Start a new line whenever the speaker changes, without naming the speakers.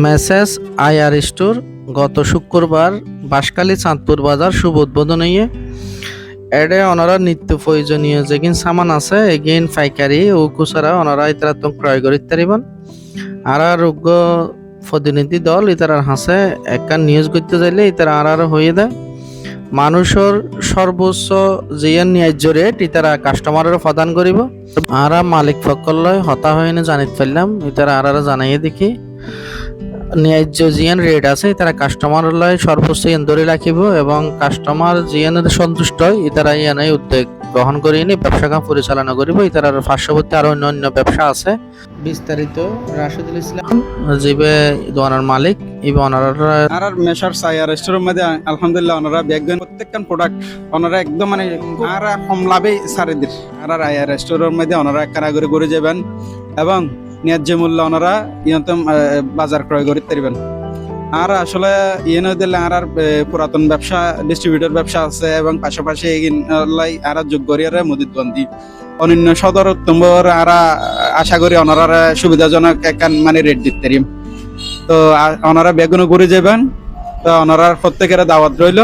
Message IR store গত শুক্রবার বাঁশখালী চাঁদপুর বাজার শুভ উদ্বোধন হইয়ে এডে ওনারা নিত্য প্রয়োজনীয় যেগিন সামান আছে এগিন পাইকারি ও খুচরা ওনারা ইতারা তো ক্রয় করিতে পারিবেন। আর রোগ্য প্রতিনিধি দল ইতারার হাসে একটা নিউজ করতে চাইলে ইতারা আর হয়ে দেয় মানুষের সর্বোচ্চ যে ন্যায্য রেট ইতারা কাস্টমারের প্রদান করিব। আর মালিক পক্ষলয় হতা হয়ে জানিতে পারলাম ইতারা আর জানাইয়ে দেখি ন্যায্য জিয়ান রেট আছে তারা কাস্টমার লয় সর্বোচ্চ ধরে রাখিব এবং কাস্টমার জিয়ানের সন্তুষ্ট হয় ইতারা ইয়ানাই উদ্যোগ গ্রহণ করে নি ব্যবসা কাম পরিচালনা করিব। ইতারার পার্শ্ববর্তী আরো অন্য ব্যবসা আছে। বিস্তারিত রাশিদুল ইসলাম জিবে দোকানের মালিক ইবে ওনারা
মেশার সাইয়ার রেস্টুরেন্ট মধ্যে আলহামদুলিল্লাহ ওনারা ব্যাগন প্রত্যেকখান প্রোডাক্ট ওনারা একদম মানে আর কম লাভে সারে দিন। আর আইয়ার রেস্টুরেন্ট মধ্যে ওনারা কারাগরি করে যাবেন এবং ন্যায্য মূল্য ওনারা ইয়ন্তম বাজার ক্রয় করতে পারবেন। আর আসলে ইয়েন দিলে আর পুরাতন ব্যবসা ডিস্ট্রিবিউটর ব্যবসা আছে এবং পাশাপাশি আর যোগ করি আর মুদিতবন্দি অন্যান্য সদর উত্তম্বর আর আশা করি ওনারা সুবিধাজনক একখান মানে রেট দিতে পারিম। তো ওনারা বেগুনও ঘুরে যাবেন। তো ওনারা প্রত্যেকের দাওয়াত রইল।